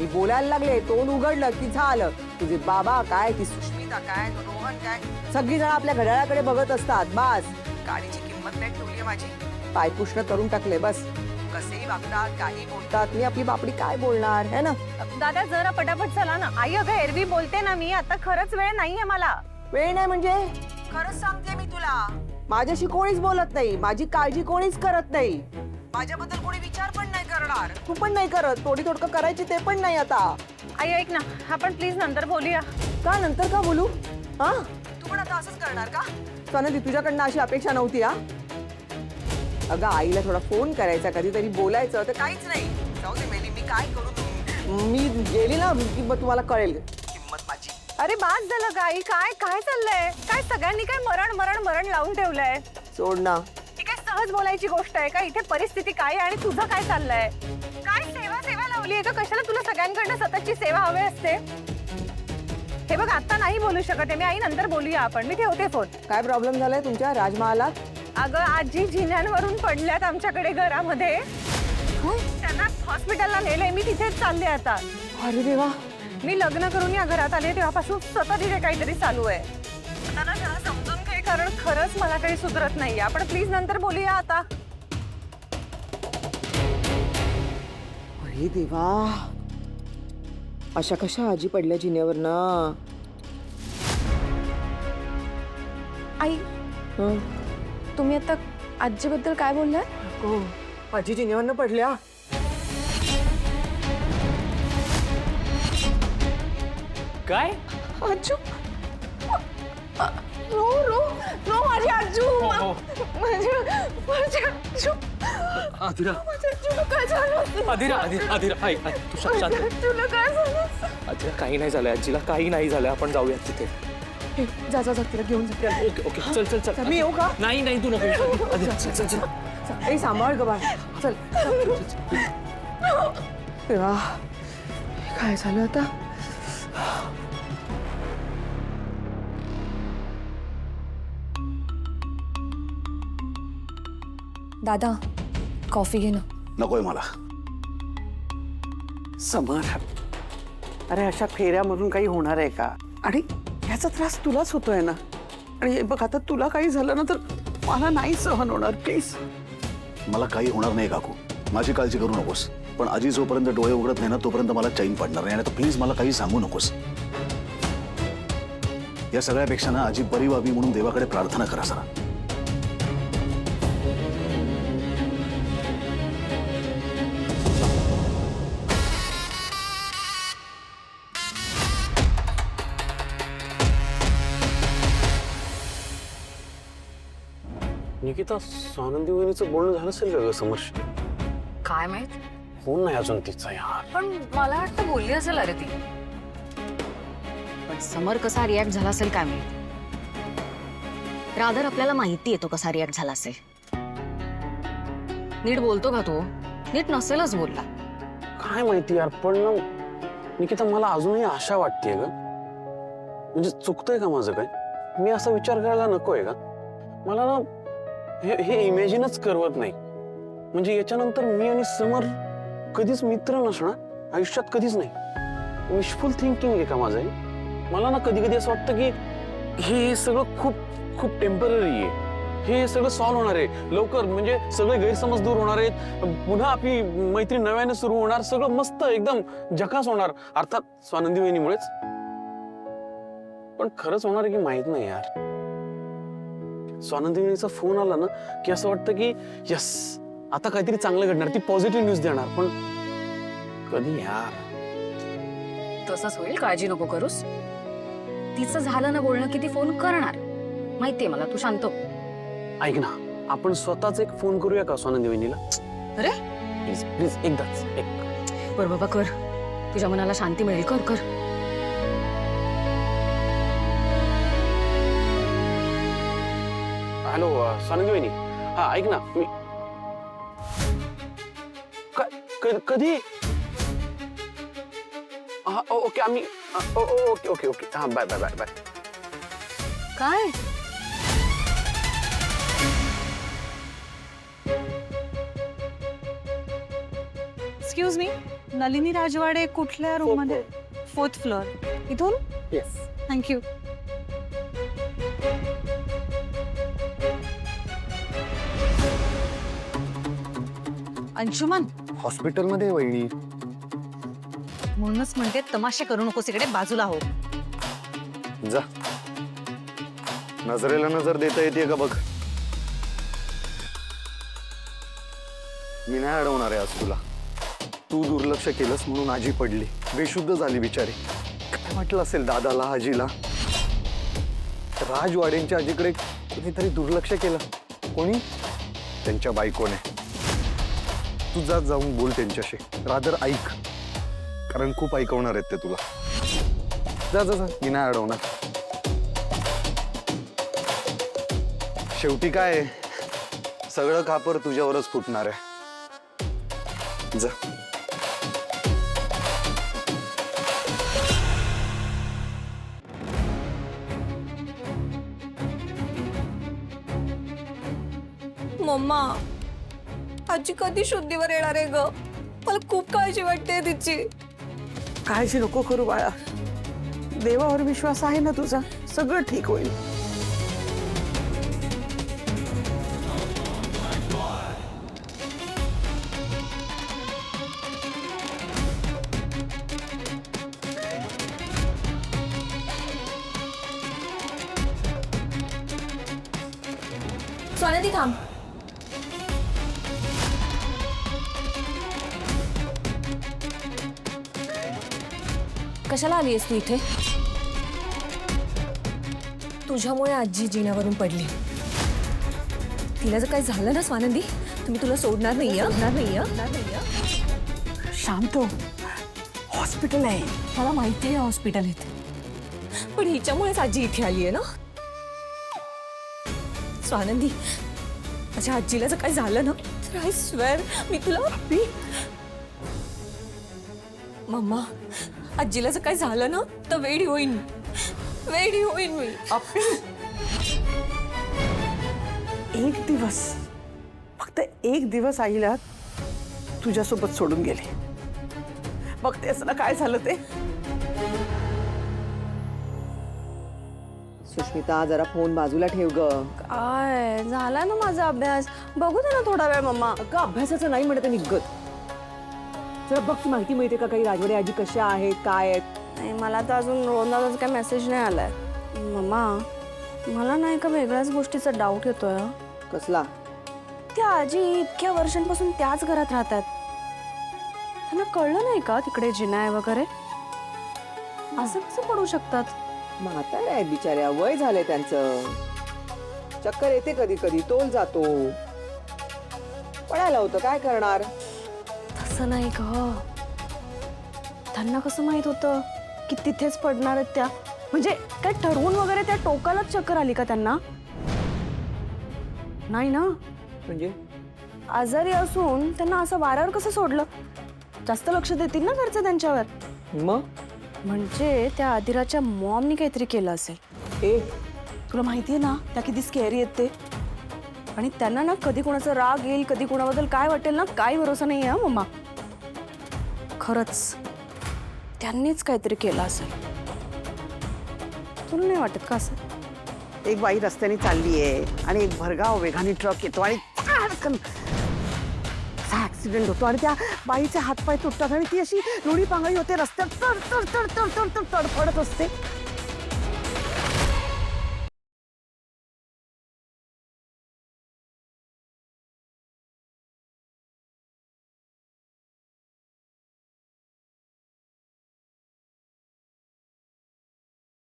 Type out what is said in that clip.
मी बोलायला लागले, तोंड उघडलं की झालं. तुझे बाबा काय, ती सुष्मिता काय, तो रोहन काय, सगळी जण आपल्या घड्याळाकडे बघत असतात. बस गाडीची किंमत नाही ठेवली माझी. पायपुष्ण करून टाकले. बस कसेही वागतात, काही बोलतात. मी आपली बापडी काय बोलणार है ना. दादा जरा पटापट चला ना. आई अगं एरवी बोलते ना मी, आता खरंच वेळ नाहीये मला. वेळ नाही म्हणजे खरंच सांगते मी तुला, माझ्याशी कोणीच बोलत नाही, माझी काळजी कोणीच करत नाही, माझ्याबद्दल कोणी विचार पण नाही करणार. तू पण नाही करत, थोडी थोडकं करायची ते पण नाही आता. आई ऐक ना, आपण प्लीज नंतर बोलूया. का नंतर का बोलू? हा तू पण आता असंच करणार का? सनदी तुझ्याकडनं अशी अपेक्षा नव्हती. हा अगं आईला थोडा फोन करायचा, कधीतरी बोलायचं, तर काहीच नाही. जाऊ दे मेली, मी काय करू? मी गेली ना की मग तुम्हाला कळेल किंमत माझी. अरे बाद झालं का आई? काय काय चाललंय? काय सगळ्यांनी काय मरण मरण मरण लावून ठेवलंय? सोड ना. ती काय सहज बोलायची गोष्ट आहे का? इथे परिस्थिती काय आहे आणि तुझं काय चाललंय? काय सेवा सेवा लावली आहे का? कशाला तुला सगळ्यांकडनं सततची सेवा हवी असते? हे बघ आता नाही बोलू शकत आहे मी. आई नंतर बोलूया आपण. मी ठेवते फोन. काय प्रॉब्लेम झालाय तुमच्या राजमहालात? अगं आजी जिन्यांवरून पडल्यात आमच्याकडे घरामध्ये. त्यांना हॉस्पिटलला नेलंय. मी तिथेच चालले आता. अरे देवा. मी लग्न करून या घरात आले तेव्हापासून सतत इथे काहीतरी चालू आहे. आता ना जरा समजून घे, कारण खरंच मला काही सुधरत नाहीये. आपण प्लीज नंतर बोलूया आता. अरे देवा, अशा कशा आजी पडल्या जिन्यावर ना. आई तुम्ही आता आजीबद्दल काय बोललात? हो, आजी जिन्यावर पडल्या. काय? आजू रो रो रो माझी आजू. माझी आजू. आदिरा तुला काय झालं? आदिरा आदिरा आदिरा ऐक तू शांत. तुला काय झालं? आदिरा काही नाही झालं, आजीला काही नाही झालं. आपण जाऊयात तिथे. जा जा जा तिला घेऊन जा. ओके ओके चल चल चल. मी येऊ का? नाही नाही तू नको. आदिरा चल चल चल. ए सांभाळ ग बाळ. चल. देवा, काय झालं आता? दादा कॉफी घे ना. नकोय मला. समर, अरे अशा फेऱ्यामधून काही होणार आहे का? आणि ह्याचा त्रास तुलाच होतोय ना. आणि हे बघ आता तुला काही झालं ना तर मला नाही सहन होणार. प्लीज. मला काही होणार नाही काकू, माझी काळजी करू नकोस. पण आजी जोपर्यंत डोळे उघडत नाही ना तोपर्यंत मला चैन पडणार नाही. आणि प्लीज मला काही सांगू नकोस. या सगळ्यापेक्षा ना आजी बरी व्हावी म्हणून देवाकडे प्रार्थना करा जरा. निकिता, स्वानंदी वहिनीचं बोलणं झालं असेल का ग समर्श? काय माहित, फोन नाही अजून तिचा यार. पण मला वाटतं बोलली असेल अरे ती. पण समर कसा रिॲक्ट झाला असेल काय माहित. रादर आपल्याला माहिती आहे तो कसा रिॲक्ट झाला असेल. नीट बोलतो का तो? नीट नसेलच बोलला. काय माहिती यार. पण ना निकिता मला अजूनही आशा वाटतेय ग. म्हणजे चुकतंय का माझं काय? मी असा विचार करायला नकोय का? मला ना हे इमॅजिनच करवत नाही. म्हणजे याच्यानंतर मी आणि समर कधीच मित्र नसणार आयुष्यात, कधीच नाही. विशफुल थिंकिंग आहे का माझं हे? मला ना कधी कधी असं वाटतं की हे सगळं खूप खूप टेम्पररी आहे. हे सगळं सॉल्व्ह होणार आहे लवकर. म्हणजे सगळे गैरसमज दूर होणार आहेत. पुन्हा आपली मैत्री नव्याने सुरू होणार. सगळं मस्त एकदम झकास होणार. अर्थात स्वानंदी वहिनीमुळेच. पण खरंच होणार आहे की माहित नाही यार. स्वानंदी वहिनीचा फोन आला ना की असं वाटतं की यस, आता काहीतरी चांगलं घडणार. ती पॉझिटिव्ह न्यूज देणार. पण कधी यार? तसंच होईल, काळजी नको करूस. तिचं झालं ना बोलणं की ती फोन करणार माहितीये मला. तू शांत हो. ऐक ना, आपण स्वतःच एक फोन करूया का स्वानंदी वहिनीला? अरे प्लीज प्लीज एकदाच. एक बर बाबा कर, तुझ्या मनाला शांती मिळेल. कर कर. हॅलो स्वानंदी वहिनी. हा ऐक ना, मी कधी? हा ओके. आम्ही ओके ओके ओके. हा बाय बाय बाय बाय. काय? एक्सक्यूज मी, नलिनी राजवाडे कुठल्या रूम मध्ये? 4th floor. इथून? येस. थँक्यू. अंशुमन, हॉस्पिटलमध्ये वहिनी. म्हणूनच म्हणते तमाशे करू नकोस, इकडे बाजूला हो. जा, नजरेला नजर देता येते का बघ. मी नाही अडवणार आहे आज तुला. तू दुर्लक्ष केलंस म्हणून आजी पडली, बेशुद्ध झाली बिचारी. काय म्हटलं असेल दादाला, आजीला? राजवाडेंच्या आजीकडे कुणीतरी दुर्लक्ष केलं. कोणी? त्यांच्या बायकोने. तू जा, जाऊन बोल त्यांच्याशी. रादर ऐक, कारण खूप ऐकवणार आहेत ते तुला. जा जा जा, मी नाही अडवणार. शेवटी काय आहे, सगळं खापर तुझ्यावरच फुटणार आहे. जा. मम्मा आजी कधी शुद्धीवर येणार आहे ग? मला खूप काळजी वाटते तिची. काळजी नको करू बाळा. देवावर विश्वास आहे ना तुझा, सगळं ठीक होईल. स्वानंदी थांब. कशाला आली आहेस तू इथे? तुझ्यामुळे आजी जिन्यावरून पडली. तिला जर काही झालं ना स्वानंदी, तर मी तुला सोडणार नाही. शांत हो. हॉस्पिटल आहे. मला माहिती आहे हॉस्पिटल आहे, पण हिच्यामुळेच आजी इथे आली आहे ना. स्वानंदी, माझ्या आजीला जर काही झालं ना, तर आय स्वेअर मी तुला मम्मा, आजीला जर काही झालं ना, तर वेडी होईन मी. एक दिवस, फक्त एक दिवस आईला तुझ्यासोबत सोडून गेले. बघतेस ना काय झालं ते. सुष्मिता, जरा फोन बाजूला ठेव ग. काय झाला ना माझा अभ्यास, बघू दे ना थोडा वेळ मम्मा. अगं अभ्यासाचं नाही म्हणत निघत. जरा बघ की माहिती मिळते का काही, राजवाडे आजी कशा आहेत, काय आहेत. नाही, मला तर अजून रोहनदादाचा काही मेसेज नाही आलाय. मम्मा, मला नाही का वेगळ्याच गोष्टीचा डाऊट येतोय. कसला? त्या आजी इतक्या वर्षांपासून त्याच घरात राहतात. त्यांना कळलं नाही का तिकडे जिना आहे वगैरे? असं कसं पडू शकतात? म्हाताऱ्या आहेत बिचाऱ्या, वय झालंय त्यांचं. चक्कर येते कधी कधी, तोल जातो. पडायला होतं, काय करणार. तसं नाही ग. त्यांना कसं माहित होतं की तिथेच पडणार आहेत त्या? म्हणजे काय ठरवून वगैरे त्या टोकालाच चक्कर आली का त्यांना? नाही ना. म्हणजे आजारी असून त्यांना असं वाऱ्यावर कसं सोडलं? जास्त लक्ष देतील ना घरचं त्यांच्यावर. मग म्हणजे त्या आदिराच्या मॉमनी काहीतरी केलं असेल. ए, तुला माहितीये ना त्या किती स्केअरी आहेत ते. आणि त्यांना ना कधी कोणाचा राग येईल, कधी कोणाबद्दल काय वाटेल ना, काही भरोसा नाही आहे मम्मा. खरंच त्यांनीच काहीतरी केलं असेल. तुला नाही वाटत का असं? एक बाई रस्त्याने चालली आहे आणि एक भरगाव वेगाने ट्रक येतो आणि ऍक्सिडेंट होतो आणि त्या बाईचे हातपाय तुटतात आणि ती अशी लोणी पांगळी होते रस्त्यात, तडफडत असते.